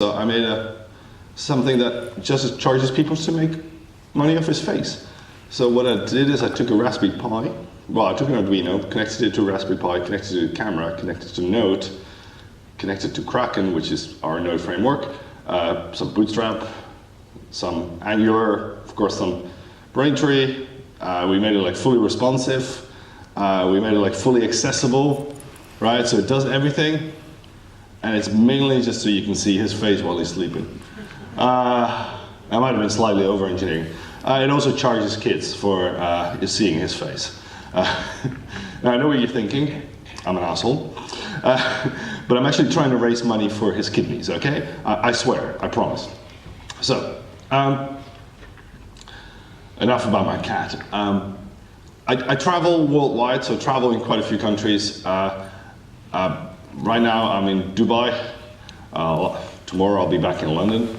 So I made something that just charges people to make money off his face. So what I did is I took a Raspberry Pi, well, I took an Arduino, connected it to a Raspberry Pi, connected it to a camera, connected it to Node, connected to Kraken, which is our Node framework, some Bootstrap, some Angular, of course some Braintree. We made it like fully responsive. We made it like fully accessible, right? So it does everything. And it's mainly just so you can see his face while he's sleeping. I might have been slightly over-engineering. It also charges kids for seeing his face. Now I know what you're thinking. I'm an asshole. But I'm actually trying to raise money for his kidneys, okay? I swear, I promise. So, enough about my cat. I travel worldwide, so I travel in quite a few countries. Right now I'm in Dubai. Tomorrow I'll be back in London.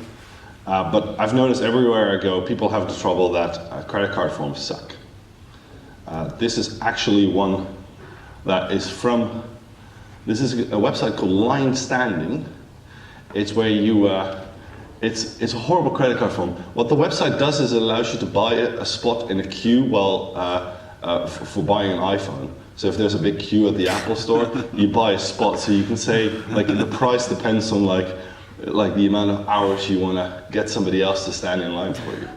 But I've noticed everywhere I go, people have the trouble that credit card forms suck. This is actually one that is from, this is a website called Line Standing. It's where you, it's a horrible credit card form. What the website does is it allows you to buy a spot in a queue while, for buying an iPhone. So if there's a big queue at the Apple store, you buy a spot. So you can say, like, the price depends on like the amount of hours you want to get somebody else to stand in line for you.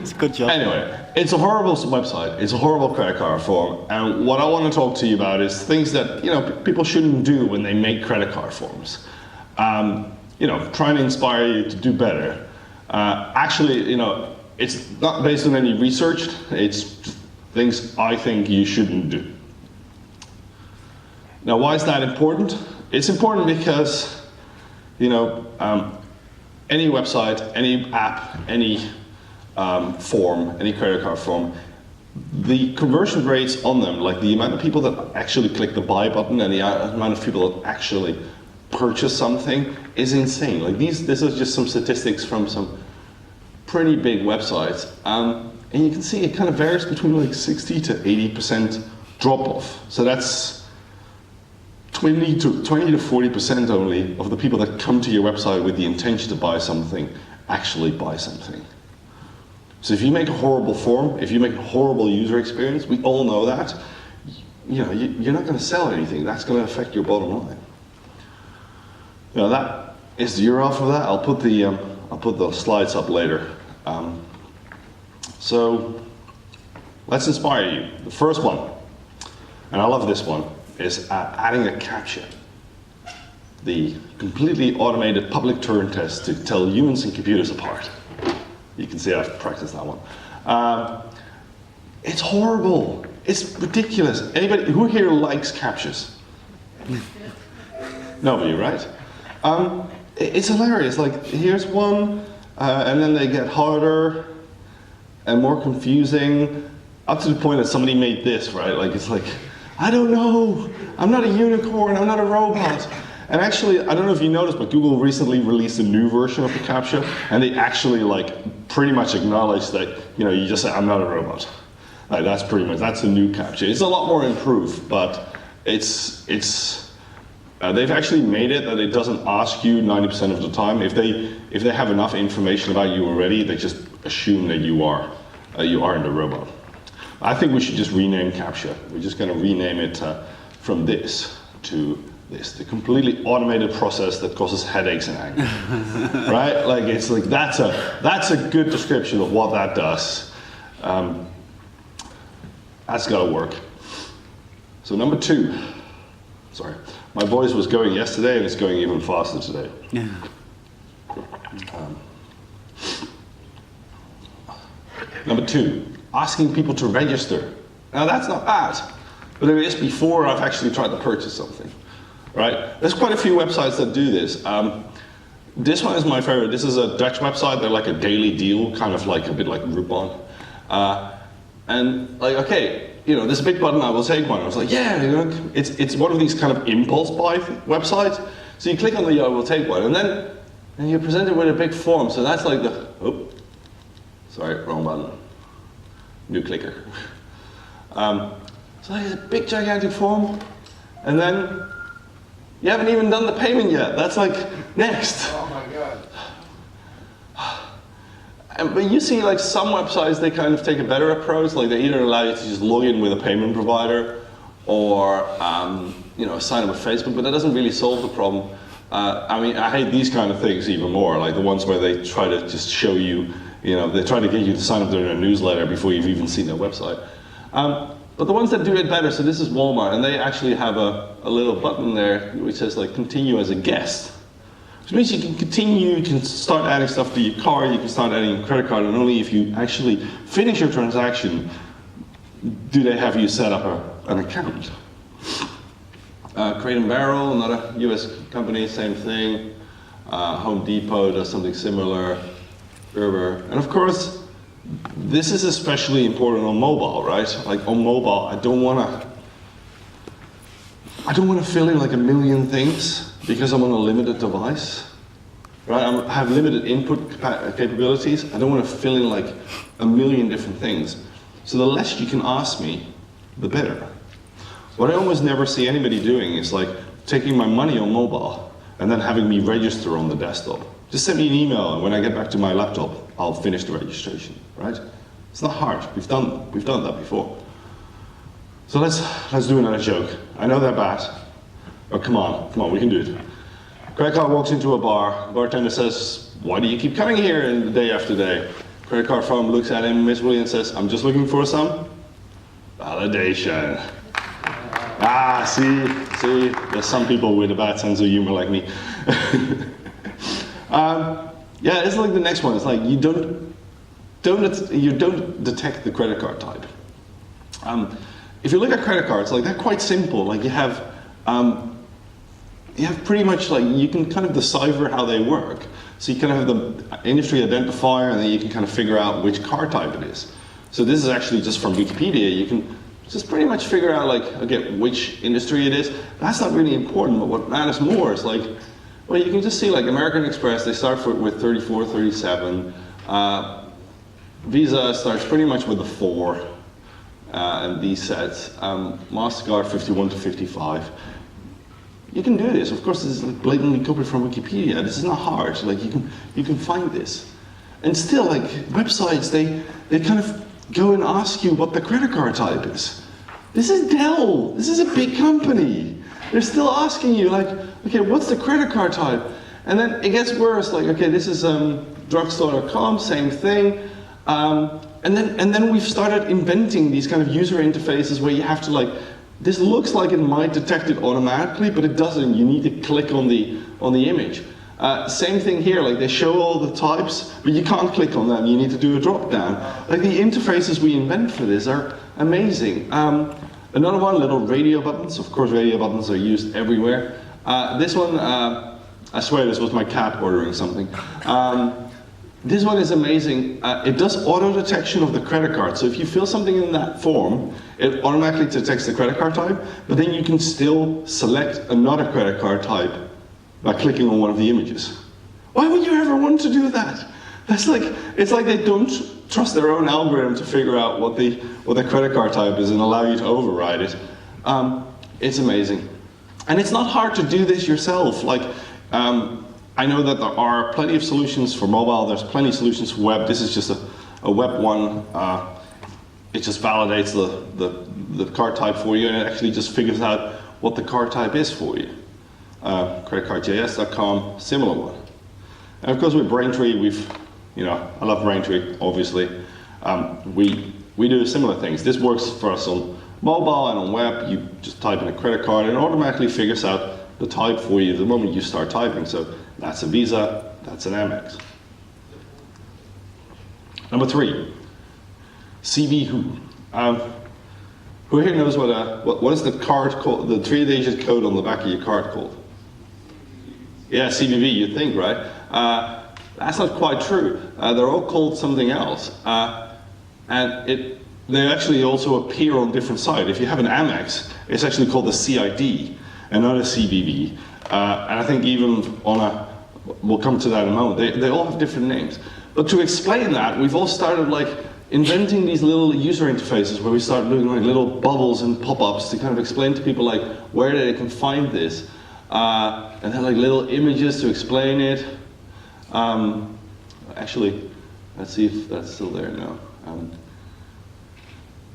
It's a good job. Anyway, it's a horrible website. It's a horrible credit card form. And what I want to talk to you about is things that people shouldn't do when they make credit card forms. Trying to inspire you to do better. Actually, it's not based on any research. It's just things I think you shouldn't do. Now, why is that important? It's important because, any website, any app, any form, any credit card form, the conversion rates on them, like the amount of people that actually click the buy button and the amount of people that actually purchase something is insane. Like this is just some statistics from some pretty big websites. And you can see it kind of varies between like 60 to 80% drop off. So that's 20 to 40% only of the people that come to your website with the intention to buy something actually buy something. So if you make a horrible form, if you make a horrible user experience, we all know that, you're not going to sell anything. That's going to affect your bottom line. That is the URL for that. I'll put the slides up later. So let's inspire you. The first one, and I love this one, is adding a CAPTCHA. The completely automated public Turing test to tell humans and computers apart. You can see I've practiced that one. It's horrible. It's ridiculous. Anybody who here likes CAPTCHAs? Nobody, right? It's hilarious. Like, here's one, and then they get harder and more confusing, up to the point that somebody made this, right? Like, it's like, I don't know. I'm not a unicorn. I'm not a robot. And actually, I don't know if you noticed, but Google recently released a new version of the CAPTCHA, and they actually pretty much acknowledge that you just say I'm not a robot. That's a new CAPTCHA. It's a lot more improved, but they've actually made it that it doesn't ask you 90% of the time. If they have enough information about you already, they just assume that you aren't a robot. I think we should just rename CAPTCHA. We're just going to rename it from this to this, the completely automated process that causes headaches and anger, right? Like it's like that's a good description of what that does. That's got to work. So number 2. Sorry, my voice was going yesterday and it's going even faster today. Yeah. Number 2, asking people to register. Now that's not bad, but it is before I've actually tried to purchase something. Right? There's quite a few websites that do this. This one is my favorite. This is a Dutch website. They're like a daily deal, kind of like a bit like Groupon. And like, okay, there's a big button, I will take one. I was like, yeah, it's one of these kind of impulse buy websites. So you click on the I will take one, and then you're presented with a big form. So that's like sorry, wrong button. New clicker. So there's a big gigantic form, and then you haven't even done the payment yet. That's like next. Oh my God. But you see, like some websites, they kind of take a better approach. Like they either allow you to just log in with a payment provider, or sign up with Facebook. But that doesn't really solve the problem. I mean, I hate these kind of things even more. Like the ones where they try to just show you, they try to get you to sign up to their newsletter before you've even seen their website. But the ones that do it better. So this is Walmart, and they actually have a little button there which says like continue as a guest. Which means you can continue, you can start adding stuff to your card, you can start adding your credit card, and only if you actually finish your transaction do they have you set up an account. Crate and Barrel, another US company, same thing. Home Depot does something similar. Gerber. And of course, this is especially important on mobile, right? Like on mobile, I don't want to fill in like a million things because I'm on a limited device, right? I have limited input capabilities. I don't want to fill in like a million different things. So the less you can ask me, the better. What I almost never see anybody doing is like taking my money on mobile and then having me register on the desktop. Just send me an email, and when I get back to my laptop, I'll finish the registration, right? It's not hard. We've done that before. So let's do another joke. I know they're bad. Oh, come on, we can do it. Credit card walks into a bar. Bartender says, "Why do you keep coming here day after day?" Credit card firm looks at him miserably and says, "I'm just looking for some validation." Ah, see, there's some people with a bad sense of humor like me. Yeah, it's like the next one. It's like you don't detect the credit card type. If you look at credit cards, like they're quite simple. Like you have pretty much like you can kind of decipher how they work. So you kind of have the industry identifier, and then you can kind of figure out which card type it is. So this is actually just from Wikipedia. You can just pretty much figure out like, okay, which industry it is. That's not really important, but what matters more is like, well, you can just see like American Express, they start with 34, 37. Visa starts pretty much with the 4 and these sets. MasterCard 51 to 55. You can do this. Of course, this is like blatantly copied from Wikipedia. This is not hard. Like you can find this. And still, like websites, they kind of go and ask you what the credit card type is. This is Dell. This is a big company. They're still asking you, like, okay, what's the credit card type? And then it gets worse. Like, okay, this is drugstore.com, same thing. And then we've started inventing these kind of user interfaces where you have to like, this looks like it might detect it automatically, but it doesn't. You need to click on the image. Same thing here, like they show all the types, but you can't click on them. You need to do a drop down. Like the interfaces we invent for this are amazing. Another one, little radio buttons. Of course, radio buttons are used everywhere. This one, I swear this was my cat ordering something. This one is amazing. It does auto detection of the credit card. So if you fill something in that form, it automatically detects the credit card type, but then you can still select another credit card type by clicking on one of the images. Why would you ever want to do that? That's like, it's like they don't trust their own algorithm to figure out what the credit card type is and allow you to override it. It's amazing. And it's not hard to do this yourself. Like, I know that there are plenty of solutions for mobile, there's plenty of solutions for web. This is just a web one. It just validates the card type for you, and it actually just figures out what the card type is for you. Creditcardjs.com, similar one. And of course with Braintree, I love Braintree, obviously. We do similar things. This works for us on mobile and on web. You just type in a credit card and it automatically figures out the type for you the moment you start typing. So that's a Visa, that's an Amex. Number 3, CB Who. Who here knows what is the card called, the 3-digit code on the back of your card called? Yeah, CVV, you'd think, right? That's not quite true. They're all called something else. And they actually also appear on different sites. If you have an Amex, it's actually called the CID and not a CVV. And I think even we'll come to that in a moment, they all have different names. But to explain that, we've all started like inventing these little user interfaces where we start doing like little bubbles and pop-ups to kind of explain to people like where they can find this. And then like little images to explain it. Actually, let's see if that's still there now.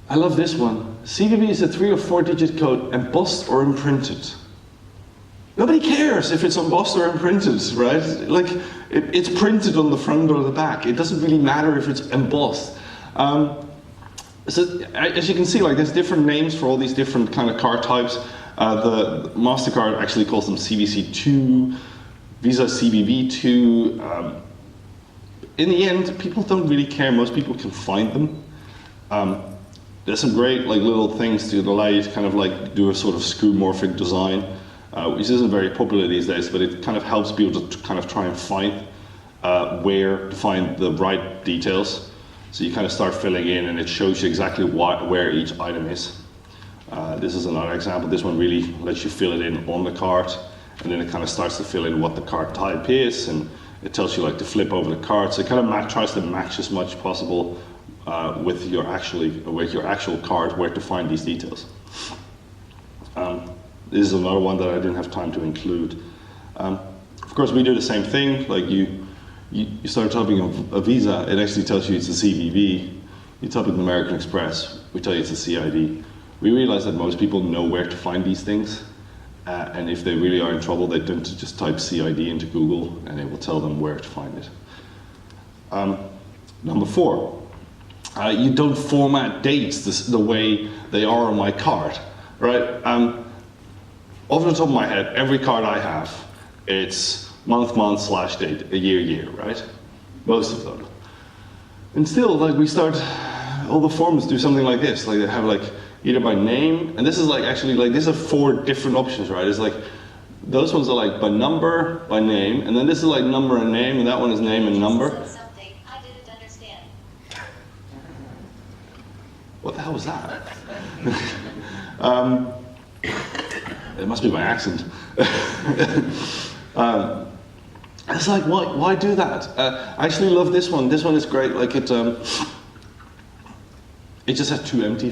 I love this one. CVV is a 3 or 4 digit code embossed or imprinted. Nobody cares if it's embossed or imprinted, right? Like, it's printed on the front or the back. It doesn't really matter if it's embossed. So as you can see, like, there's different names for all these different kind of card types. The MasterCard actually calls them CVC2, Visa CVV2. In the end, people don't really care. Most people can find them. There's some great like little things to allow you to kind of like do a sort of skeuomorphic design, which isn't very popular these days, but it kind of helps people to kind of try and find where to find the right details. So you kind of start filling in, and it shows you exactly where each item is. This is another example. This one really lets you fill it in on the card, and then it kind of starts to fill in what the card type is, and it tells you like to flip over the card. So it kind of tries to match as much possible with your actual card where to find these details. This is another one that I didn't have time to include. Of course, we do the same thing. Like you start typing a Visa, it actually tells you it's a CVV. You type in American Express, we tell you it's a CID. We realize that most people know where to find these things, and if they really are in trouble, they tend to just type CID into Google, and it will tell them where to find it. Number 4. You don't format dates the way they are on my card, right? Off the top of my head, every card I have, it's month, / date, a year, right? Most of them. And still, like all the forms do something like this. Like they have like either by name, and this is like actually like these are 4 different options, right? It's like those ones are like by number, by name, and then this is like number and name, and that one is name and number. What the hell was that? It must be my accent. It's like, why do that? I actually love this one. This one is great. Like it just has 2 empty